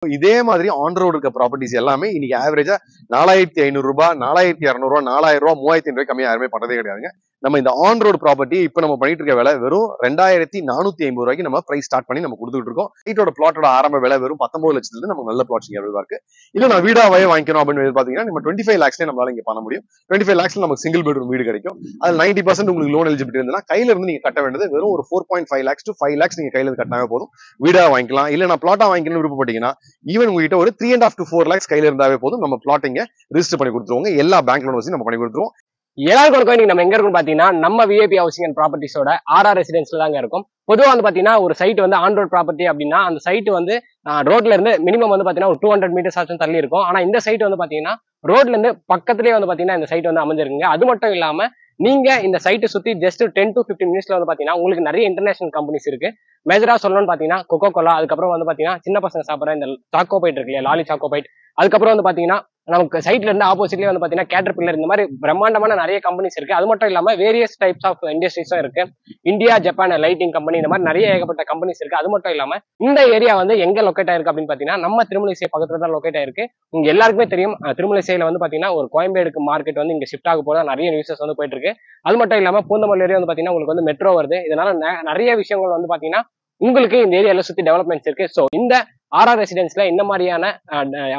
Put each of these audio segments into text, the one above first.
இதே மாதிரி on road இருக்க ப்ராப்பர்ட்டிஸ் எல்லாமே இன்னைக்கு ஆவரேஜா 4500 ரூபாய், 4200 ரூபாய், 4000 ரூபாய், 3500 ரூபாய் கம்மியா யாருமே பண்றதே கிடையாதுங்க. நம்ம இந்த ஆன் ரோடு ப்ராப்பர்ட்டி இப்ப நம்ம பண்ணிட்டு இருக்க விலை வெறும் 2450 ரூபாய்க்கு நம்ம பிரைஸ் ஸ்டார்ட் பண்ணி நம்ம கொடுத்துட்டு இருக்கோம். வீட்டோட பிளாட்டோட ஆரம்ப விலை வெறும் 19 லட்சத்துல இருந்து நமக்கு நல்ல பிளாட்ஸ் அவைலபிளா இருக்கு. இல்ல நான் வீடாவே வாங்கிக்கணும் அப்படின்னு பாத்தீங்கன்னா நம்ம 25 lakhsல நம்மளால இங்க பண்ண முடியும். 25 lakhsல நமக்கு சிங்கிள் பெட்ரூம் வீடு கிடைக்கும். அது 90% உங்களுக்கு லோன் எலிஜிபிலிட்டி இருந்தா கையில இருந்து நீங்க கட்ட வேண்டியது வெறும் ஒரு 4.5 lakhs to 5 lakhs நீங்க கையில இருந்து கட்டினாவே போதும். வீடா வாங்கிக்கலாம். இல்ல நான் பிளாட்டா வாங்கிக்கணும்னு விருப்பப்பட்டீங்கன்னா ஈவன் உங்ககிட்ட ஒரு 3.5 to 4 lakhs கையில இருந்தாவே போதும். நம்ம பிளாட்டிங்க ரிஜிஸ்டர் பண்ணி கொடுத்துருவோம். எல்லா பேங்க் லோன் வச்சு நம்ம பண்ணி கொடுத்துருவோம். எல்லாருக்கும் நம்ம எங்க இருக்கும் பாத்தீங்கன்னா நம்ம விஐபி ஹவுசிங் அண்ட் ப்ராப்பர்ட்டிஸோட ஆர்ஆர் ரெசிடென்ஸ்ல தாங்க இருக்கும். பொதுவாக வந்து பாத்தீங்கன்னா ஒரு சைட் வந்து ஆன் ரோட் ப்ராப்பர்ட்டி அப்படின்னா அந்த சைட் வந்து ரோட்ல இருந்து மினிமம் வந்து பாத்தீங்கன்னா ஒரு 200 meters ஆச்சும் தள்ளி இருக்கும். ஆனா இந்த சைட் வந்து பாத்தீங்கன்னா ரோட்ல இருந்து பக்கத்துலயே வந்து பாத்தீங்கன்னா இந்த சைட் வந்து அமைஞ்சிருக்குங்க. அது மட்டும் இல்லாம நீங்க இந்த சைட்டை சுத்தி ஜஸ்ட் 10 to 15 minutesல வந்து பாத்தீங்கன்னா உங்களுக்கு நிறைய இன்டர்நேஷனல் கம்பெனிஸ் இருக்கு. மேஜரா சொல்லணும்னு பாத்தீங்கன்னா கொக்கோ கோலா, அதுக்கப்புறம் வந்து பாத்தீங்கன்னா சின்ன பசங்க சாப்பிட்ற இந்த சாக்கோபைட் இருக்கு இல்லையா, லாலி சாக்கோபைட், அதுக்கப்புறம் வந்து பாத்தீங்கன்னா நமக்கு சைட்ல இருந்து ஆப்போசிட்லயே வந்து பாத்தீங்கன்னா கேட்டர்பில்லர், இந்த மாதிரி பிரம்மாண்டமான நிறைய கம்பெனிஸ் இருக்கு. அது மட்டும் இல்லாம வேரியஸ் டைப்ஸ் ஆஃப் இண்டஸ்ட்ரீஸும் இருக்கு. இந்தியா, ஜப்பான் லைட்டிங் கம்பெனி, இந்த மாதிரி நிறைய ஏகப்பட்ட கம்பெனிஸ் இருக்கு. அது மட்டும் இல்லாம இந்த ஏரியா வந்து எங்க லொக்கேட் ஆயிருக்கு அப்படின்னு பாத்தீங்கன்னா நம்ம திருமலைசை பக்கத்துல தான் லொக்கேட் ஆயிருக்கு. உங்க எல்லாருக்குமே தெரியும் திருமலைசையில வந்து பாத்தீங்கன்னா ஒரு கோயம்பேடுக்கு மார்க்கெட் வந்து இங்க ஷிஃப்ட் ஆக போதா நிறைய நியூஸஸ் வந்து போயிட்டு இருக்கு. அது மட்டும் இல்லாம பூந்தமல்லி ஏரியா வந்து பாத்தீங்கன்னா உங்களுக்கு வந்து மெட்ரோ வருது. இதனால நிறைய விஷயங்கள் வந்து பாத்தீங்கன்னா உங்களுக்கு இந்த ஏரியால சுத்தி டெவலப்மெண்ட்ஸ் இருக்கு. ஸோ இந்த ஆர்ஆர் ரெசிடென்ஸ்ல இந்த மாதிரியான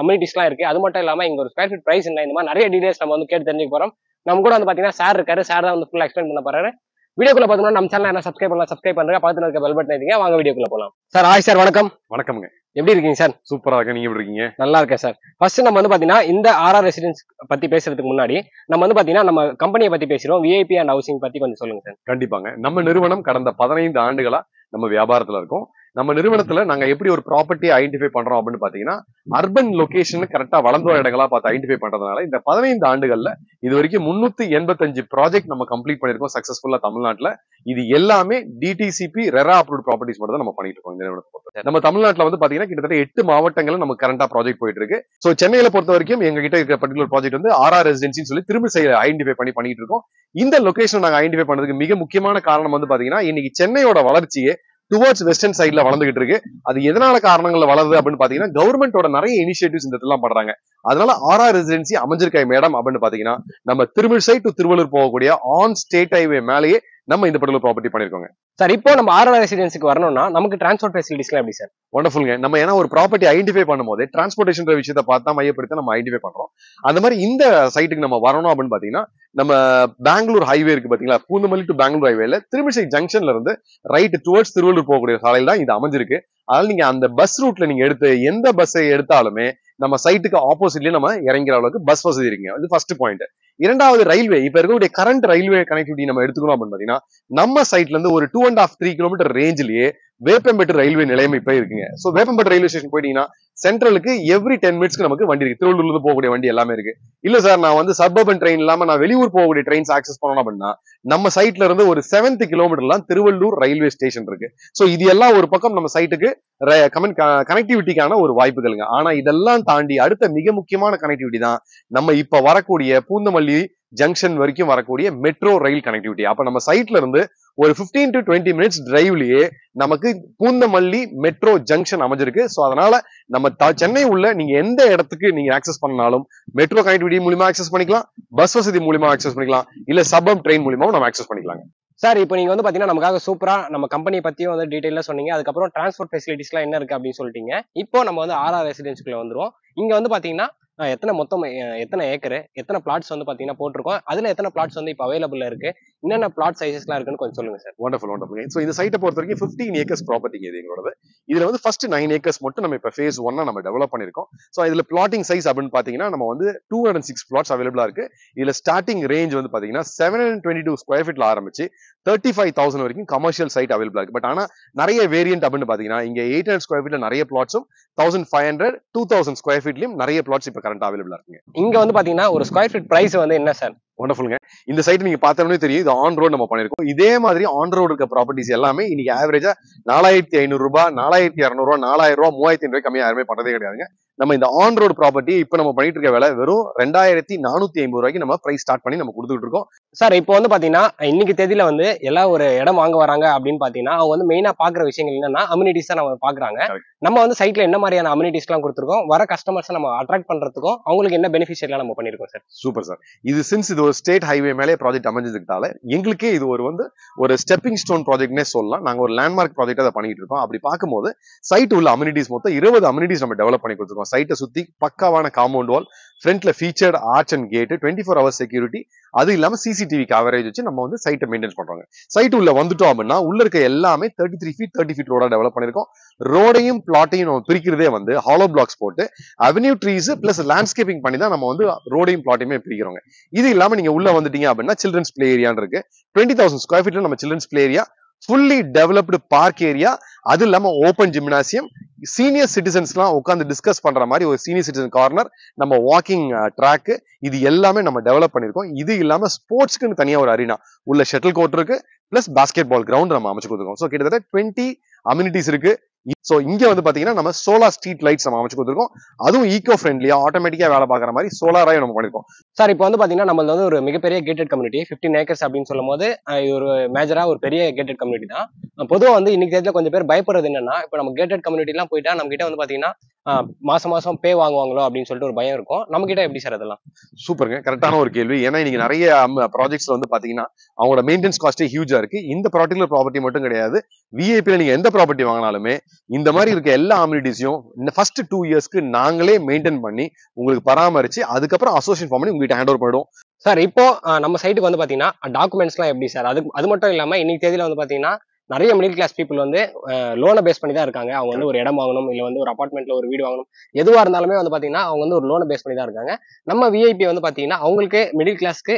அம்யூனிட்டிஸ் எல்லாம் இருக்கு. அது மட்டும் இல்லாம இங்க ஒரு ஸ்கொயர் ஃபீட் பிரைஸ் என்ன, இந்த மாதிரி நிறைய டீடைல்ஸ் நம்ம வந்து கேட்டு தெரிஞ்சுக்க போறோம். நம்ம கூட வந்து பாத்தீங்கன்னா சார் இருக்காரு. சார் தான் வந்து ஃபுல்லா எக்ஸ்பிளைன் பண்ண போறாரு. வீடியோக்குள்ள பார்த்தோம்னா நம்ம சேனல் என்ன சப்ஸ்கிரைப் பண்ணுங்க. பக்கத்துல இருக்க பெல் பட்டன் ஐடிங்க. வாங்க வீடியோக்குள்ள போலாம். சார் ஹாய் சார், வணக்கம். வணக்கம்ங்க. எப்படி இருக்கீங்க சார்? சூப்பரா இருக்கு. நீங்க எப்படி இருக்கீங்க? நல்லா இருக்கேன் சார். ஃபர்ஸ்ட் நம்ம வந்து பாத்தீங்கன்னா இந்த ஆர்ஆர் ரெசிடென்ஸ் பத்தி பேசுறதுக்கு முன்னாடி நம்ம வந்து பாத்தீங்கன்னா நம்ம கம்பெனியை பத்தி பேசுறோம். விஐபி அண்ட் ஹவுசிங் பத்தி கொஞ்சம் சொல்லுங்க சார். கண்டிப்பாங்க. நம்ம நிறுவனம் கடந்த 15 ஆண்டுகளா நம்ம வியாபாரத்துல இருக்கோம். நம்ம நிறுவனத்துல நாங்க எப்படி ஒரு ப்ராப்பர்ட்டி ஐடென்டிஃபை பண்றோம் அப்படின்னு பாத்தீங்கன்னா அர்பன் லொகேஷன் கரெக்டா வளர்ந்து வர இடங்களா பார்த்து ஐடென்டிஃபை பண்றதுனால இந்த 15 ஆண்டுகள்ல இது வரைக்கும் 385 ப்ராஜெக்ட் நம்ம கம்ப்ளீட் பண்ணிருக்கோம் சக்சஸ்ஃபுல்லா தமிழ்நாட்டுல. இது எல்லாமே டிடிசிபி ரெரா அப்ரூவ்ட் ப்ராப்பர்ட்டிஸ் மட்டும் தான் நம்ம பண்ணிட்டு இருக்கோம். இந்த நிறுவனத்தை நம்ம தமிழ்நாட்டுல வந்து பாத்தீங்கன்னா கிட்டத்தட்ட 8 மாவட்டங்கள்ல நம்ம கரண்டா ப்ராஜெக்ட் போயிட்டு இருக்கு. சோ சென்னையில பொறுத்த வரைக்கும் எங்க கிட்ட இருக்க பர்டிகுலர் ப்ராஜெக்ட் வந்து ஆர்ஆர் ரெசிடென்சின்னு சொல்லி திரும்ப ஐடென்டிஃபை பண்ணிட்டு இருக்கோம். இந்த லொகேஷன் நாங்க ஐடென்டிஃபை பண்ணதுக்கு மிக முக்கியமான காரணம் வந்து பாத்தீங்கன்னா இன்னைக்கு சென்னையோட வளர்ச்சியே டுவர்ட்ஸ் வெஸ்டர்ன் சைட்ல வளர்ந்துகிட்டு இருக்கு. அது எதனால காரணங்கள்ல வளருது அப்படின்னு பாத்தீங்கன்னா கவர்மெண்டோட நிறைய இனிஷியேட்டிவ்ஸ் இந்த இதெல்லாம் பண்றாங்க. அதனால ஆர்ஆர் ரெசிடென்சி அமைஞ்சிருக்க மேடம் அப்படின்னு பாத்தீங்கன்னா நம்ம திருமிழிசை டு திருவள்ளூர் போகக்கூடிய ஆன் ஸ்டேட் ஹைவே மேலேயே நம்ம இந்த பர்டிகுலர் ப்ராப்பர்ட்டி பண்ணிருக்கோங்க. சார் இப்போ நம்ம ஆர்ஆர் ரெசிடென்சிக்கு வரணும்னா நமக்கு டிரான்ஸ்போர்ட் ஃபெசிலிட்டிஸ்லாம் எப்படி சார்? வண்டர்ஃபுல்ங்க. நம்ம ஏன்னா ஒரு ப்ராப்பர்ட்டி ஐடென்டிஃபை பண்ணும்போது டிரான்ஸ்போர்டேஷன் விஷயத்தை பார்த்தா மையப்படுத்தி நம்ம ஐடென்டிஃபை பண்றோம். அந்த மாதிரி இந்த சைட்டுக்கு நம்ம வரணும் அப்படின்னு பாத்தீங்கன்னா நம்ம பெங்களூர் ஹைவே இருக்கு பாத்தீங்களா, பூந்தமல்லி டு பெங்களூர் ஹைவேல திருமிழிசை ஜங்ஷன்ல இருந்து ரைட் டுவர்ட்ஸ் திருவள்ளூர் போகக்கூடிய சாலையில் தான் இது அமைஞ்சிருக்கு. அதனால நீங்க அந்த பஸ் ரூட்ல நீங்க எடுத்து எந்த பஸ்ஸை எடுத்தாலுமே நம்ம சைட்டுக்கு ஆப்போசிட்லயே நம்ம இறங்குற அளவுக்கு பஸ் வசதி இருக்குங்க. இது ஃபர்ஸ்ட் பாயிண்ட். இரண்டாவது ரயில்வே. இப்ப இருக்கக்கூடிய கரண்ட் ரயில்வே கனெக்டிவிட்டி நம்ம எடுத்துக்கணும் அப்படின்னு பாத்தீங்கன்னா நம்ம சைட்ல இருந்து ஒரு 2.5-3 கிலோமீட்டர் ரேஞ்சிலேயே வேப்பம்பேட்டு ரயில்வே நிலையம் இப்ப இருக்குங்க. சோ வேப்பம்பேட்டு ரயில்வே ஸ்டேஷன் போயிட்டீங்கன்னா சென்ட்ரலுக்கு எவ்ரி 10 மினிட்ஸ்க்கு நமக்கு வண்டி இருக்கு. திருவள்ளூர்ல இருந்து போகக்கூடிய வண்டி எல்லாமே இருக்கு. இல்ல சார் நான் வந்து சப்பர்பன் ட்ரெயின் இல்லாம நான் வெளியூர் போகக்கூடிய ட்ரெயின்ஸ் ஆக்சஸ் பண்ணணும் அப்படின்னா நம்ம சைட்ல இருந்து ஒரு 7 கிலோமீட்டர்லாம் திருவள்ளூர் ரயில்வே ஸ்டேஷன் இருக்கு. சோ இது எல்லாம் ஒரு பக்கம் நம்ம சைட்டுக்கு கனெக்டிவிட்டிக்கான ஒரு வாய்ப்புகளுங்க. ஆனா இதெல்லாம் தாண்டி அடுத்த மிக முக்கியமான கனெக்டிவிட்டி தான் நம்ம இப்ப வரக்கூடிய பூந்தமல்லி ஜங்ஷன் வரைக்கும் வரக்கூடிய மெட்ரோ ரயில் கனெக்டிவிட்டி. அப்ப நம்ம சைட்ல இருந்து ஒரு 15 to 20 மினிட்ஸ் டிரைவ்லயே நமக்கு பூந்தமல்லி மெட்ரோ ஜங்ஷன் அமைஞ்சிருக்கு. சோ அதனால நம்ம சென்னை உள்ள நீங்க எந்த இடத்துக்கு நீங்க ஆக்சஸ் பண்ணாலும் மெட்ரோ கனெக்டிவிட்டி மூலமா ஆக்சஸ் பண்ணிக்கலாம், பஸ் வசதி மூலமா ஆக்சஸ் பண்ணிக்கலாம், இல்ல சபம் ட்ரெயின் மூலமாவும் நம்ம ஆக்சஸ் பண்ணிக்கலாங்க. சார் இப்போ நீங்க வந்து பாத்தீங்கன்னா நமக்காக சூப்பரா நம்ம கம்பெனி பத்தியும் வந்து டீடைலா சொன்னீங்க. அதுக்கப்புறம் டிரான்ஸ்போர்ட் ஃபெசிலிட்டிஸ்லாம் என்ன இருக்கு அப்படின்னு சொல்லிட்டீங்க. இப்போ நம்ம வந்து ஆர்ஆர் ரெசிடென்ஸ்க்குள்ள வந்துருவோம். இங்க வந்து பாத்தீங்கன்னா எத்தனை ஏக்கர், எத்தனை பிளாட்ஸ் வந்து பாத்தீங்கன்னா போட்டிருக்கோம், அதுல எத்தனை பிளாட்ஸ் வந்து இப்போ அவைலபிள் இருக்கு, என்னென்ன பிளாட் சைசஸ்லாம் இருக்குன்னு கொஞ்சம் சொல்லுங்க சார். வண்டர்ஃபுல். சோ இந்த சைட்டை பொறுத்த வரைக்கும் 15 ஏக்கர்ஸ் ப்ராப்பர்ட்டிங்க இது எங்களோட. இதுல வந்து ஃபர்ஸ்ட் 9 ஏக்கர்ஸ் மட்டும் நம்ம இப்ப ஃபேஸ் 1 நம்ம டெவலப் பண்ணிருக்கோம். சோ இதுல பிளாட்டிங் சைஸ் அப்படின்னு பாத்தீங்கன்னா நம்ம வந்து 206 பிளாட்ஸ் அவைலபிளா இருக்கு. இதுல ஸ்டார்டிங் ரேஞ்ச் வந்து பாத்தீங்கன்னா 722 ஸ்கொயர் ஃபீட்ல ஆரம்பிச்சு 35,000 வரைக்கும் கமர்ஷியல் சைட் அவைலபிளா இருக்கு. பட் ஆனா நிறைய வேரியன்ட் அப்படின்னு பாத்தீங்கன்னா இங்க 800 ஸ்கொயர் ஃபீட்ல நிறைய பிளாட்ஸும் 1500 2000 ஸ்கொயர் ஃபீட்லயும் நிறைய பிளாட்ஸ் இப்ப கரண்ட் அவைலபிளா இருக்குங்க. இங்க வந்து பாத்தீங்கன்னா ஒரு ஸ்கொயர் ஃபீட் பிரைஸ் வந்து என்ன சார்? வண்டர்ஃபுல்ங்க. இந்த சைட் நீங்க பார்த்தோம்னே தெரியும், இது ஆன் ரோட் நம்ம பண்ணிருக்கோம். இதே மாதிரி ஆன் ரோடு இருக்க ப்ராப்பர்ட்டிஸ் எல்லாமே இன்னைக்கு ஆவரேஜா 4500 ரூபாய், 4200 ரூபாய், 4000 ரூபாய், 3500 ரூபாய் கம்மியா யாருமே பண்றதே கிடையாதுங்க. நம்ம இந்த ஆன் ரோடு ப்ராப்பர்ட்டி இப்ப நம்ம பண்ணிட்டு இருக்க விலை வெறும் 2450 ரூபாய்க்கு நம்ம பிரைஸ் ஸ்டார்ட் பண்ணி நம்ம கொடுத்துட்டு இருக்கோம். சார் இப்போ வந்து பாத்தீங்கன்னா இன்னைக்கு தேதியில வந்து எல்லாம் ஒரு இடம் வாங்க வராங்க அப்படின்னு பாத்தீங்கன்னா அவங்க வந்து மெயினா பாக்குற விஷயங்கள் என்னன்னா அம்யூனிட்டிஸ் தான் நம்ம பாக்குறாங்க. நம்ம வந்து சைட்ல என்ன மாதிரியான அம்யூனிட்டிஸ் எல்லாம் கொடுத்துருக்கோம், வர கஸ்டமர்ஸ் நம்ம அட்ராக்ட் பண்றதுக்கும் அவங்களுக்கு என்ன பெனிஃபிஷியல் எல்லாம் நம்ம பண்ணிருக்கோம் சார். Super sir. இது ஒரு ஸ்டேட் ஹைவே மேலே ப்ராஜெக்ட் அமைஞ்சதுக்கால எங்களுக்கே இது ஒரு ஸ்டெப்பிங் ஸ்டோன் ப்ராஜெக்ட்னே சொல்லலாம். நாங்க ஒரு லேண்ட்மார்க் ப்ராஜெக்ட் அதை பண்ணிட்டு இருக்கோம். அப்படி பார்க்கும்போது சைட் உள்ள அம்யூனிட்டிஸ் மொத்தம் 20 அம்யூனிட்டிஸ் நம்ம டெவலப் பண்ணி கொடுத்துருக்கோம். சைட்டை சுத்தி பக்காவான காம்பவுண்ட் வால், ஃப்ரண்ட்ல featured arch and gate, 24 hours security, அது இல்லாம சிசிடிவி கவரேஜ் வச்சு நம்ம வந்து சைட்டை மெயின்டைன் பண்றோங்க. சைட் உள்ள வந்துட்டோம் அப்படின்னா உள்ள இருக்க எல்லாமே 33 feet 30 feet ரோடா டெவலப் பண்ணிருக்கோம். ரோடையும் பிளாட்டையும் நம்ம பிரிக்கிறதே வந்து ஹாலோ பிளாக்ஸ் போட்டு அவென்யூ ட்ரீஸ் பிளஸ் லேண்ட்ஸ்கேப்பிங் பண்ணி தான் நம்ம வந்து ரோடையும் பிளாட்டையுமே பிரிக்கிறோங்க. இது இல்லாம நீங்க உள்ள வந்துட்டீங்க அப்படின்னா சில்ட்ரன்ஸ் பிளே ஏரியான்னு இருக்கு. 20,000 square feetல நம்ம children's play area, fully developed park area, அது இல்லாம ஓப்பன் ஜிம்னாசியம், சீனியர் சிட்டிசன்ஸ்லாம் உட்காந்து டிஸ்கஸ் பண்ற மாதிரி ஒரு சீனியர் சிட்டிசன் கார்னர், நம்ம வாக்கிங் ட்ராக், இது எல்லாமே நம்ம டெவலப் பண்ணிருக்கோம். இது இல்லாம ஸ்போர்ட்ஸ்க்கு தனியா ஒரு அரீனா, உள்ள ஷட்டில் கோர்ட் இருக்கு, பிளஸ் பாஸ்கெட் பால் கிரவுண்ட் நம்ம அமைச்சு கொடுத்துருக்கோம். ஸோ கிட்டத்தட்ட 20 அம்யூனிட்டிஸ் இருக்கு. சோ இங்க வந்து பாத்தீங்கன்னா நம்ம சோலார் ஸ்ட்ரீட் லைட்ஸ் நம்ம அமைச்சு கொடுத்துருக்கோம். அதுவும் ஈகோ ஃப்ரெண்ட்லியா ஆட்டோமேட்டிக்கா வேலை பார்க்குற மாதிரி சோலாராயும் நம்ம பண்ணிருக்கோம். சார் இப்போ வந்து பாத்தீங்கன்னா நம்ம வந்து ஒரு மிகப்பெரிய கேட்டட் கம்யூனிட்டி 15 acres அப்படின்னு சொல்லும் போது இது ஒரு மேஜரா ஒரு பெரிய கேட்டட் கம்யூனிட்டி தான். பொதுவாக வந்து இன்னைக்கு தேதியில கொஞ்சம் பேர் பயப்படுறது என்னன்னா, இப்போ நம்ம கேட்டட் கம்யூனிட்டி எல்லாம் போயிட்டா நம்ம கிட்ட வந்து பாத்தீங்கன்னா மாசம் மாசம் பே வாங்குவாங்களோ அப்படின்னு சொல்லிட்டு ஒரு பயம் இருக்கும். நம்ம கிட்ட எப்படி சார் அதெல்லாம்? சூப்பருங்க, கரெக்டான ஒரு கேள்வி. ஏன்னா இன்னைக்கு நிறைய ப்ராஜெக்ட்ஸ்ல வந்து பாத்தீங்கன்னா அவங்களோட மெயின்டெனன்ஸ் காஸ்டே ஹியூஜா இருக்கு. இந்த பர்டிகுலர் ப்ராப்பர்ட்டி மட்டும் கிடையாது, விஐபில நீங்க எந்த ப்ராப்பர்ட்டி வாங்கினாலுமே இந்த மாதிரி இருக்க எல்லா அம்யூனிட்டிஸையும் இந்த ஃபர்ஸ்ட் 2 yearsக்கு நாங்களே மெயின்டைன் பண்ணி உங்களுக்கு பராமரிச்சு அதுக்கப்புறம் அசோசியேஷன் ஃபார்ம் பண்ணி உங்ககிட்ட ஹேண்ட் ஓவர் பண்ணிடுவோம். சார் இப்போ நம்ம சைட்டுக்கு வந்து பாத்தீங்கன்னா டாக்குமெண்ட்ஸ் எல்லாம் எப்படி சார்? அது மட்டும் இல்லாம இன்னைக்கு தேதியில வந்து பாத்தீங்கன்னா நிறைய மிடில் கிளாஸ் பீப்புள் வந்து லோனை பேஸ் பண்ணி தான் இருக்காங்க. அவங்க வந்து ஒரு இடம் வாங்கணும், இல்ல வந்து ஒரு அபார்ட்மெண்ட்ல ஒரு வீடு வாங்கணும், எதுவா இருந்தாலுமே வந்து பாத்தீங்கன்னா அவங்க வந்து ஒரு லோனை பேஸ் பண்ணி தான் இருக்காங்க. நம்ம விஐபி வந்து பாத்தீங்கன்னா அவங்களுக்கு மிடில் கிளாஸ்க்கு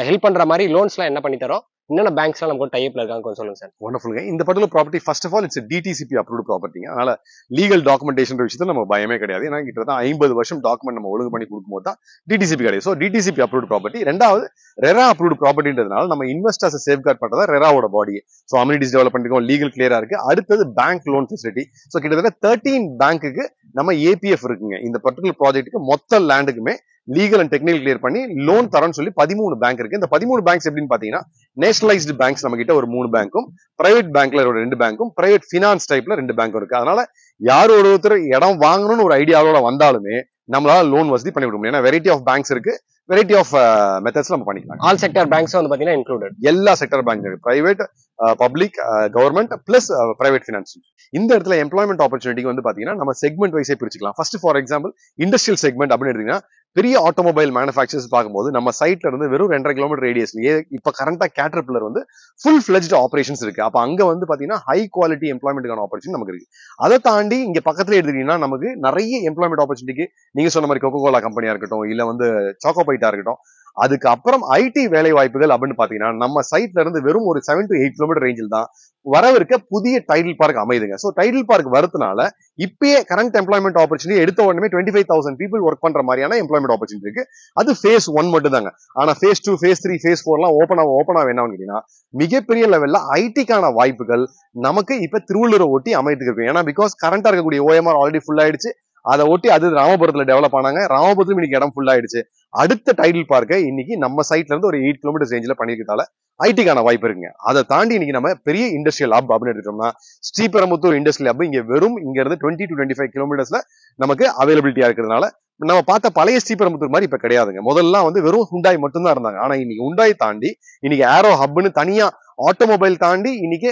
ஹெல்ப் பண்ற மாதிரி லோன்ஸ் எல்லாம் என்ன பண்ணி தரோம், என்னென்ன பேங்க்ஸ் எல்லாம் நமக்கு டைப்ல இருக்காங்க கொஞ்சம் சொல்லுங்க சார். வண்டர்ஃபுல்ங்க. இந்த particular property first of all it's DTCP approved ப்ராப்பர்ட்டிங்க. அதனால லீகல் டாக்குமெண்டேஷன் விஷயத்துல நம்ம பயமே கிடையாது. ஏன்னா கிட்டத்தட்ட 50 வருஷம் டாக்குமெண்ட் நம்ம ஒழுங்கு பண்ணி கொடுக்கும்போது தான் டிடிசிபி கிடையாது. So DTCP approved property. ரெண்டாவது ரெரா அப்ரூவ்ட் ப்ராப்பர்ட்டின்றதுனால நம்ம இன்வெஸ்டர்ஸ் சேஃப்கார்ட் பண்றதா ரெராவோட பாடி. ஸோ அம்யூனிட்டிஸ் டெவலப் பண்ணிருக்கோம், லீகல் கிளியரா இருக்கு. அடுத்தது பேங்க் லோன் ஃபெசிலிட்டி. ஸோ கிட்டத்தட்ட 13 பேங்க்குக்கு நம்ம ஏபிஎஃப் இருக்குங்க. இந்த பர்டிகுலர் ப்ராஜெக்ட்டுக்கு மொத்த லேண்டுக்குமே லீகல் அண்ட் டெக்னிக்கல் கிளியர் பண்ணி லோன் தரன்னு சொல்லி 13 பேங்க் இருக்கு. இந்த 13 பேங்க்ஸ் எப்படின்னு பாத்தீங்கன்னா நேஷனலைஸ்டு பேங்க்ஸ் நம்ம கிட்ட ஒரு 3 பேங்க்கும், பிரைவேட் பேங்க்ல ஒரு 2 பேங்க்கும், பிரைவேட் பினான்ஸ் டைப்ல 2 பேங்க்கும் இருக்கு. அதனால யார் ஒருத்தர் இடம் வாங்கணும்னு ஒரு ஐடியாவோட வந்தாலுமே நம்மளால லோன் வசதி பண்ணி விட முடியும். ஏன்னா வெரைட்டி ஆஃப் பேங்க்ஸ் இருக்கு, வெரைட்டி ஆஃப் மெத்தட்ஸ் நம்ம பண்ணிக்கலாம். ஆல் செக்டர் பேங்க்ஸ் வந்து பாத்தீங்கன்னா இன்க்ளூடட், எல்லா செக்டர் பேங்க் இருக்கு, private, public, government plus private finance. இந்த இடத்துல எம்ப்ளாய்மெண்ட் ஆப்பர்ச்சுனிட்டிக்கு வந்து பாத்தீங்கன்னா நம்ம செக்மெண்ட் வைஸே பிரிச்சுக்கலாம். First for example industrial segment அப்படின்னு எடுத்தீங்கன்னா பெரிய ஆட்டோமொபைல் மேனுஃபேக்சர்ஸ் பார்க்கும்போது நம்ம சைட்ல இருந்து வெறும் 2.5 கிலோமீட்டர் ரேடியஸ்லயே இப்ப கரண்டா கேட்டர்பில்லர் வந்து ஃபுல் ஃபிளெஜ்ட் ஆபரேஷன்ஸ் இருக்கு. அப்ப அங்க வந்து பாத்தீங்கன்னா ஹை குவாலிட்டி எம்ப்ளாய்மெண்ட்டுக்கான ஆப்பர்ச்சுனிட்டி நமக்கு இருக்கு. அதை தாண்டி இங்க பக்கத்துல எடுத்துக்கிட்டீங்கன்னா நமக்கு நிறைய எம்ப்ளாய்மெண்ட் ஆப்பர்ச்சுனிட்டிக்கு நீங்க சொன்ன மாதிரி கோகோ கோலா கம்பெனியா இருக்கட்டும், இல்ல வந்து சாக்கோபைட்டா இருக்கட்டும், அதுக்கப்புறம் ஐடி வேலை வாய்ப்புகள் அப்படின்னு பாத்தீங்கன்னா நம்ம சைட்ல இருந்து வெறும் ஒரு 7 to 8 கிலோமீட்டர் ரேஞ்சில் தான் வரவிருக்க புதிய டைட்டில் பார்க் அமைதுங்க. சோ டைட்டில் பார்க் வரதுனால இப்பயே கரண்ட் எம்ப்ளாய்மெண்ட் ஆப்பர்ச்சுனிட்டி எடுத்த உடனே 25,000 பீப்புள் ஒர்க் பண்ற மாதிரியான எம்ப்ளாய்மெண்ட் ஆப்பர்ச்சுனிட்டி இருக்கு. அது phase 1 மட்டும் தாங்க. ஆனா phase 2, phase 3, phase 4 எல்லாம் ஓப்பனா வேணாம்னு கேட்டீங்கன்னா மிகப்பெரிய லெவல்ல ஐடிக்கான வாய்ப்புகள் நமக்கு இப்ப திருவள்ளூரை ஒட்டி அமைத்துக்கு இருக்கு. ஏன்னா பிகாஸ் கரண்டா இருக்கக்கூடிய ஓஎம்ஆர் ஆல்ரெடி ஃபுல் ஆயிடுச்சு. அதை ஒட்டி அது ராமபுரத்துல டெவலப் ஆனாங்க. ராமபுரத்துல இன்னைக்கு இடம் ஃபுல் ஆயிடுச்சு. அடுத்த டைட்டில் பார்க்க இன்னைக்கு நம்ம சைட்ல இருந்து ஒரு 8 கிலோமீட்டர் ரேஞ்சில் பண்ணிருக்கதால ஐடிக்கான வாய்ப்பு இருக்குங்க. அதை தாண்டி இன்னைக்கு நம்ம பெரிய இண்டஸ்ட்ரியல் ஹப் அப்படின்னு எடுத்துட்டோம்னா ஸ்ரீபெரும்புத்தூர் இண்டஸ்ட்ரியல் ஹப் இங்க வெறும் இங்க இருந்து 20 to 25 கிலோமீட்டர்ஸ்ல நமக்கு அவைலபிலிட்டியா இருக்கிறதுனால நம்ம பார்த்த பழைய ஸ்ரீபெரும்புத்தூர் மாதிரி இப்ப கிடையாதுங்க. முதல்ல வந்து வெறும் ஹுண்டாய் மட்டும் தான் இருந்தாங்க. ஆனா இன்னைக்கு ஹுண்டாய் தாண்டி இன்னைக்கு ஏரோ ஹப்னு தனியா ஆட்டோமொபைல் தாண்டி இன்னைக்கு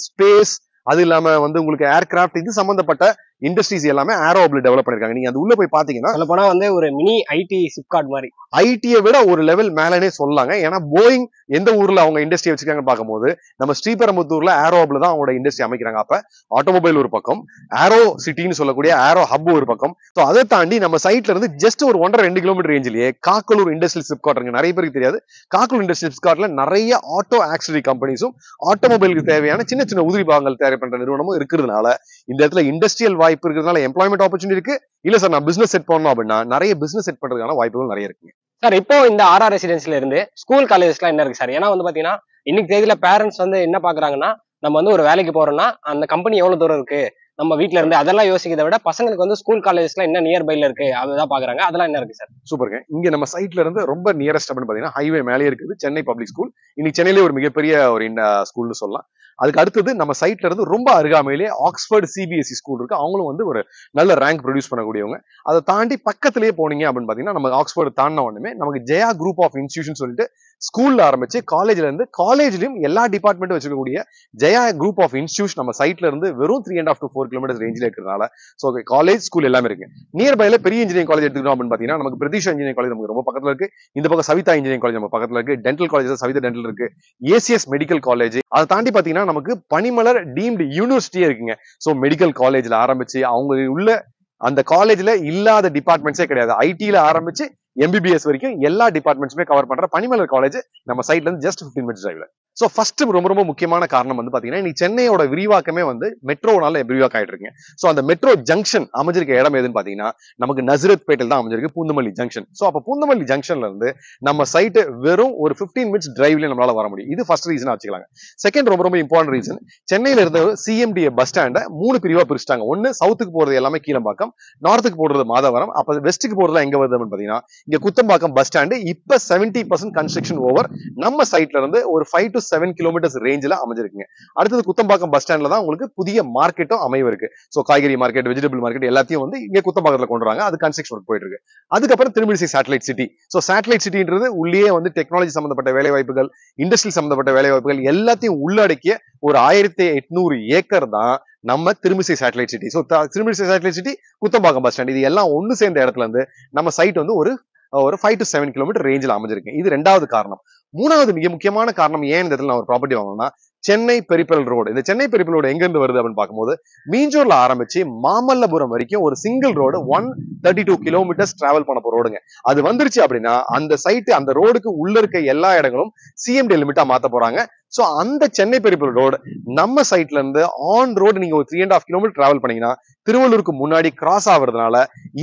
ஸ்பேஸ், அது இல்லாம வந்து உங்களுக்கு ஏர்கிராஃப்ட், இது சம்பந்தப்பட்ட இண்டஸ்ட்ரீஸ் எல்லாமே ஏரோ ஹப்ல டெவலப் பண்ணிருக்காங்க. நீங்க அது உள்ள போய் பாத்தீங்கன்னா சொல்ல போனா வந்து ஒரு மினி ஐடி சிப்கார்ட் மாதிரி, ஐடியை விட ஒரு லெவல் மேலனே சொல்லலாங்க. ஏன்னா போயிங் எந்த ஊர்ல அவங்க இண்டஸ்ட்ரி வச்சிருக்காங்கன்னு பார்க்கும்போது நம்ம ஸ்ரீபெரும்புத்தூர்ல ஏரோ ஹப்ல தான் அவங்களோட இண்டஸ்ட்ரி அமைக்கிறாங்க. அப்ப ஆட்டோமொபைல் ஒரு பக்கம், ஏரோ சிட்டின்னு சொல்லக்கூடிய ஏரோ ஹப் ஒரு பக்கம். ஸோ அதை தாண்டி நம்ம சைட்ல இருந்து ஜஸ்ட் ஒரு 1.5-2 கிலோமீட்டர் ரேஞ்சிலேயே காக்கலூர் இண்டஸ்ட்ரியல் சிப்கார்ட் இருக்கு. நிறைய பேருக்கு தெரியாது, காக்கலூர் இண்டஸ்ட்ரியல் சிப்கார்ட்ல நிறைய ஆட்டோ ஆக்சரி கம்பெனிஸும் ஆட்டோமொபைலுக்கு தேவையான சின்ன சின்ன உதிரி பாகங்கள் தயார் பண்ற நிறுவனமும் இருக்கிறதுனால இந்த இடத்துல இண்டஸ்ட்ரியல் வாய்ப்பு இருக்கிறதுனால எம்ப்ளாய்மெண்ட் ஆப்பர்ச்சுனிட்டி இருக்கு. இல்ல சார் நான் பிசினஸ் செட் பண்ணணும் அப்படின்னா நிறைய பிசினஸ் செட் பண்றதுக்கான வாய்ப்புகள் நிறைய இருக்குங்க. சார் இப்போ இந்த ஆர்ஆர் ரெசிடென்ஸ்ல இருந்து ஸ்கூல் காலேஜஸ்லாம் என்ன இருக்கு சார்? ஏன்னா வந்து பாத்தீங்கன்னா இன்னைக்கு தேதியில பேரண்ட்ஸ் வந்து என்ன பாக்குறாங்கன்னா, நம்ம வந்து ஒரு வேலைக்கு போறோம்னா அந்த கம்பெனி எவ்வளவு தூரம் இருக்கு நம்ம வீட்ல இருந்து அதெல்லாம் யோசிக்கிறத விட பசங்களுக்கு வந்து ஸ்கூல் காலேஜஸ்லாம் என்ன நியர்பைல இருக்கு அதுதான் பாக்குறாங்க. அதெல்லாம் என்ன இருக்கு சார்? சூப்பருங்க. இங்க நம்ம சைட்ல இருந்து ரொம்ப நியரஸ்ட் அப்படின்னு பாத்தீங்கன்னா ஹைவே மேலே இருக்குது சென்னை பப்ளிக் ஸ்கூல். இன்னைக்கு சென்னையிலே ஒரு மிகப்பெரிய ஒரு ஸ்கூல்னு சொல்லலாம். அதுக்கு அடுத்தது நம்ம சைட்ல இருந்து ரொம்ப அருகாமையிலே ஆக்ஸ்போர்ட் சிபிஎஸ்இ ஸ்கூல் இருக்கு. அவங்களும் வந்து ஒரு நல்ல ரேங்க் ப்ரொடியூஸ் பண்ணக்கூடியவங்க. அதை தாண்டி பக்கத்திலேயே போனீங்க அப்படின்னு பாத்தீங்கன்னா நம்ம ஆக்ஸ்போர்ட் தாண்டின உடனே நமக்கு ஜெயா குரூப் ஆஃப் இன்ஸ்டிடியூஷன் சொல்லிட்டு ஸ்கூல்ல ஆரம்பிச்சு காலேஜ்ல இருந்து காலேஜ்லயும் எல்லா டிபார்ட்மெண்ட்டும் வச்சிருக்கக்கூடிய ஜெயா குரூப் ஆஃப் இன்ஸ்டிடியூஷன் நம்ம சைட்ல இருந்து வெறும் 3.5 to 4 கிலோமீட்டர் ரேஞ்சில் இருக்கிறதுனால ஸோ காலேஜ் ஸ்கூல் எல்லாமே இருக்கு. நியர்பைல பெரிய இன்ஜினியரிங் காலேஜ் எடுத்துக்கிட்டோம் அப்படின்னு பாத்தீங்கன்னா நமக்கு பிரதீஷா இன்ஜினியரிங் காலேஜ் நமக்கு ரொம்ப பக்கத்துல இருக்கு. இந்த பக்கம் சவிதா இன்ஜினியரிங் காலேஜ் நம்ம பக்கத்துல இருக்கு. டென்டல் காலேஜ் சவிதா டென்டல் இருக்கு. ACS medical college. அதை தாண்டி பாத்தீங்கன்னா நமக்கு பனிமலர் டீம்டு யூனிவர்சிட்டியே இருக்குங்க. ஸோ மெடிக்கல் காலேஜ்ல ஆரம்பிச்சு அவங்க உள்ள அந்த காலேஜ்ல இல்லாத டிபார்ட்மெண்ட்ஸே கிடையாது. ஐடில ஆரம்பிச்சு எம்பிபிஎஸ் வரைக்கும் எல்லா டிபார்ட்மெண்ட்ஸுமே கவர் பண்ற பனிமலர் காலேஜ் நம்ம சைட்ல இருந்து ஜஸ்ட் 15 மினிட்ஸ் டிரைவ்ல. சோ ஃபர்ஸ்ட் ரொம்ப ரொம்ப முக்கியமான காரணம் வந்து பாத்தீங்கன்னா இன்னைக்கு சென்னையோட விரிவாக்கமே வந்து மெட்ரோனால விரிவாக்க ஆயிட்டு இருக்கு. சோ அந்த மெட்ரோ ஜங்ஷன் அமைஞ்சிருக்க இடம் எதுன்னு பாத்தீங்கன்னா நமக்கு நசரத் பேட்டில் தான் அமைஞ்சிருக்கு, பூந்தமல்லி ஜங்ஷன். சோ அப்ப பூந்தமல்லி ஜங்ஷன்ல இருந்து நம்ம சைட் வெறும் ஒரு 15 மினிட்ஸ் டிரைவ்ல நம்மளால வர முடியும். இது ஃபர்ஸ்ட் ரீசன் வச்சுக்கலாங்க. செகண்ட் ரொம்ப ரொம்ப இம்பார்ட்டன்ட் ரீசன், சென்னையில இருந்து சிஎம்டிஏ பஸ் ஸ்டாண்ட 3 பிரிவா பிரிச்சுட்டாங்க. ஒன்னு சவுத்துக்கு போறது எல்லாமே கீழம்பாக்கம், நார்த்துக்கு போறது மாதவரம், அப்ப வெஸ்ட்டுக்கு போறது எங்க வருது அப்படின்னு பாத்தீங்கன்னா இங்க குத்தம்பாக்கம் பஸ் ஸ்டாண்டு. இப்ப 70% கன்ஸ்ட்ரக்ஷன் ஓவர் நம்ம சைட்ல இருந்து ஒரு 5 to 7 கிலோமீட்டர்ஸ் ரேஞ்சில அமைஞ்சிருக்குங்க. அடுத்தது குத்தம்பாக்கம் பஸ் ஸ்டாண்ட்ல தான் உங்களுக்கு புதிய மார்க்கெட்டும் அமைவிருக்கு. சோ காய்கறி மார்க்கெட், வெஜிடபிள் மார்க்கெட் எல்லாத்தையும் வந்து இங்க குத்தம்பாக்கத்துல கொண்டு வராங்க. அது கன்ஸ்ட்ரக்ஷன் ஒர்க் போயிட்டு இருக்கு. அதுக்கப்புறம் Thirumazhisai satellite city. So satellite சிட்டின்றது உள்ளே வந்து டெக்னாலஜி சம்பந்தப்பட்ட வேலை வாய்ப்புகள், இண்டஸ்ட்ரி சம்பந்தப்பட்ட வேலை வாய்ப்புகள் எல்லாத்தையும் உள்ளடக்கிய ஒரு 1800 ஏக்கர் தான் நம்ம Thirumazhisai satellite city. So Thirumazhisai satellite city, Kuthambakkam bus stand, இது எல்லாம் ஒண்ணு சேர்ந்த இடத்துல இருந்து நம்ம சைட் வந்து ஒரு 5 to 7 கிலோமீட்டர் ரேஞ்சில் அமைஞ்சிருக்கு. இது ரெண்டாவது காரணம். மூணாவது மிக முக்கியமான காரணம் ஏன் இந்த இடத்துல நான் ஒரு ப்ராப்பர்ட்டி வாங்கணும்னா சென்னை பெரிப்பல் ரோடு. இந்த சென்னை பெரிப்பல் ரோடு எங்க இருந்து வருது அப்படின்னு பார்க்கும்போது மீஞ்சூர்ல ஆரம்பிச்சு மாமல்லபுரம் வரைக்கும் ஒரு சிங்கிள் ரோடு 132 கிலோமீட்டர்ஸ் டிராவல் பண்ண போற ரோடுங்க. அது வந்துருச்சு அப்படின்னா அந்த சைட் அந்த ரோடுக்கு உள்ள இருக்க எல்லா இடங்களும் சிஎம்டி லிமிட்டா மாத்த போறாங்க. சோ அந்த சென்னை பெரிப்பல் ரோடு நம்ம சைட்ல இருந்து ஆன் ரோடு நீங்க ஒரு 3.5 கிலோமீட்டர் டிராவல் பண்ணீங்கன்னா திருவள்ளூருக்கு முன்னாடி கிராஸ் ஆகுறதுனால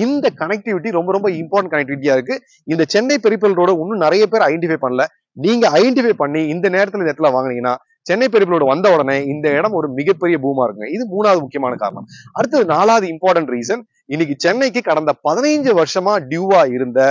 இந்த கனெக்டிவிட்டி ரொம்ப ரொம்ப இம்பார்ட்டன்ட் கனெக்டிவிட்டியா இருக்கு. இந்த சென்னை பெரிப்பல் ரோடு இன்னும் நிறைய பேர் ஐடென்டிஃபை பண்ணல. நீங்க ஐடென்டிஃபை பண்ணி இந்த நேரத்துல இந்த இடத்துல வாங்குனீங்கன்னா சென்னை பெரிப்பல் ரோடு வந்த உடனே இந்த இடம் ஒரு மிகப்பெரிய பூமா இருக்குங்க. இது மூணாவது முக்கியமான காரணம். அடுத்தது நாலாவது இம்பார்ட்டன்ட் ரீசன், இன்னைக்கு சென்னைக்கு கடந்த 15 வருஷமா டியூவா இருந்த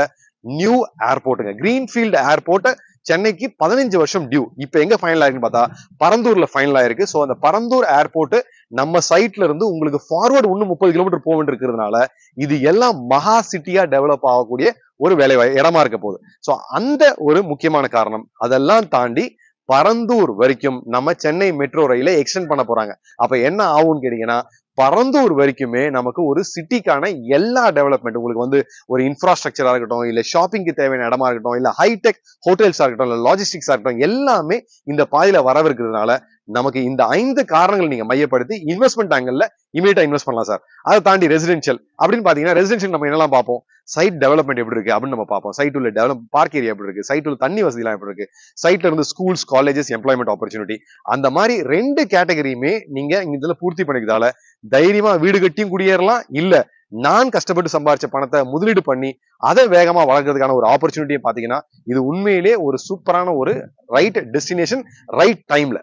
நியூ ஏர்போர்ட்டுங்க, கிரீன்ஃபீல்டு ஏர்போர்ட் சென்னைக்கு 15 வருஷம் டியூ. இப்ப எங்க ஃபைனல் ஆயிருக்குன்னு பார்த்தா பரந்தூர்ல ஃபைனல் ஆயிருக்கு. சோ அந்த பரந்தூர் ஏர்போர்ட் நம்ம சைட்ல இருந்து உங்களுக்கு ஃபார்வர்டு இன்னும் 30 கிலோமீட்டர் போக வேண்டியிருக்கிறதுனால இது எல்லாம் மகா சிட்டியா டெவலப் ஆகக்கூடிய ஒரு வேலை இடமா இருக்க போகுது. சோ அந்த ஒரு முக்கியமான காரணம். அதெல்லாம் தாண்டி பரந்தூர் வரைக்கும் நம்ம சென்னை மெட்ரோ ரயிலை எக்ஸ்டெண்ட் பண்ண போறாங்க. அப்ப என்ன ஆகும்னு கேட்டீங்கன்னா பரந்தூர் வரைக்குமே நமக்கு ஒரு சிட்டிக்கான எல்லா டெவலப்மெண்ட், உங்களுக்கு வந்து ஒரு இன்ஃப்ராஸ்ட்ரக்சரா இருக்கட்டும், இல்ல ஷாப்பிங்க்கு தேவையான இடமா இருக்கட்டும், இல்ல ஹைடெக் ஹோட்டல்ஸா இருக்கட்டும், இல்ல லாஜிஸ்டிக்ஸா இருக்கட்டும், எல்லாமே இந்த பாதையில வரவிருக்கிறதுனால நமக்கு இந்த 5 காரணங்கள் நீங்க மையப்படுத்தி இன்வெஸ்ட்மெண்ட் ஆங்கிள் இமீடியட்டா இன்வெஸ்ட் பண்ணலாம் சார். அதை தாண்டி ரெசிடென்ஷியல் அப்படின்னு பாத்தீங்கன்னா ரெசிடென்ஷியல் நம்ம என்னெல்லாம் பார்ப்போம், சைட் டெவலப்மெண்ட் எப்படி இருக்கு அப்படின்னு நம்ம பார்ப்போம். சைட் உள்ள டெவலப் பார்க் ஏரியா எப்படி இருக்கு, சைட் உள்ள தண்ணி வசதி எல்லாம் எப்படி இருக்கு, சைட்ல இருந்து ஸ்கூல்ஸ், காலேஜஸ், எம்ப்ளாய்மெண்ட் ஆப்பர்ச்சுனிட்டி, அந்த மாதிரி 2 கேட்டகரியுமே நீங்க இதுல பூர்த்தி பண்ணிக்கிறதால தைரியமா வீடு கட்டியும் குடியேறலாம். இல்ல நான் கஷ்டப்பட்டு சம்பாரிச்ச பணத்தை முதலீடு பண்ணி அதை வேகமா வளர்க்கறதுக்கான ஒரு ஆப்பர்ச்சுனிட்டியை பாத்தீங்கன்னா இது உண்மையிலே ஒரு சூப்பரான ஒரு ரைட் டெஸ்டினேஷன் ரைட் டைம்ல.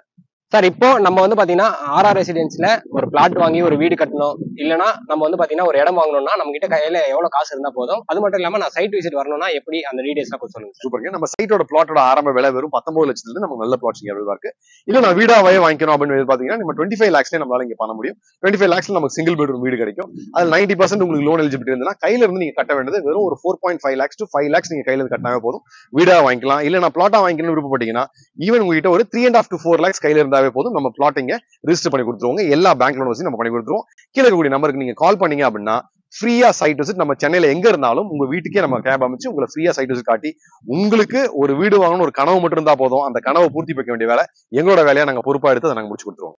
சார் இப்போ நம்ம வந்து பாத்தீங்கன்னா ஆர்ஆர் ரெசிடென்ஸ்ல ஒரு பிளாட் வாங்கி ஒரு வீடு கட்டணும், இல்லைன்னா நம்ம வந்து பாத்தீங்கன்னா ஒரு இடம் வாங்கணும்னா நம்ம கிட்ட கையில எவ்வளவு காசு இருந்தா போதும். அது மட்டும் இல்லாம நான் சைட் விசிட் வரணும்னா எப்படி அந்த டீடைல்ஸ் கொஞ்சம் சொல்லுங்க. சூப்பருங்க. நம்ம சைட்டோட பிளாட்டோட ஆரம்ப விலை வெறும் 19 லட்சத்துல இருந்து நமக்கு நல்ல பிளாட்ஸ் அவைலபிளா இருக்கு. இல்ல நான் வீடாவே வாங்கிக்கணும் அப்படின்னு பாத்தீங்கன்னா நம்ம 25 lakhsல நம்மளால இங்க பண்ண முடியும். 25 lakhsல நமக்கு சிங்கிள் பெட்ரூம் வீடு கிடைக்கும். அது 90% உங்களுக்கு லோன் எலிஜிபிலிட்டி இருந்தா கையில இருந்து நீங்க கட்ட வேண்டியது வெறும் ஒரு 4.5 lakhs to 5 lakhs நீங்க கையில இருந்து கட்டினாவே போதும். வீடா வாங்கிக்கலாம். இல்ல நான் பிளாட்டா வாங்கிக்கணும்னு விருப்பப்பட்டீங்கன்னா ஈவன் உங்ககிட்ட ஒரு 3.5 to 4 lakhs கையில இருந்தாவே போதும். நம்ம பிளாட் ரிஜிஸ்டர் பண்ணி கொடுத்துருவோம். எல்லா பேங்க் லோன் வச்சு நம்ம பண்ணி கொடுத்துருவோம். கீழே இருக்கக்கூடிய நம்பருக்கு நீங்க கால் பண்ணீங்க அப்படின்னா ஃப்ரீயா சைட் விசிட் நம்ம சென்னையில எங்க இருந்தாலும் உங்க வீட்டுக்கே நம்ம கேப் அமைச்சு உங்களை ஃப்ரீயா சைட் விசிட் காட்டி உங்களுக்கு ஒரு வீடு வாங்கணும் ஒரு கனவு மட்டும் இருந்தா போதும். அந்த கனவை பூர்த்தி வைக்க வேண்டிய வேலை எங்களோட வேலையா நாங்க பொறுப்பா எடுத்து அதை நாங்க முடிச்சு கொடுத்துருவோம்.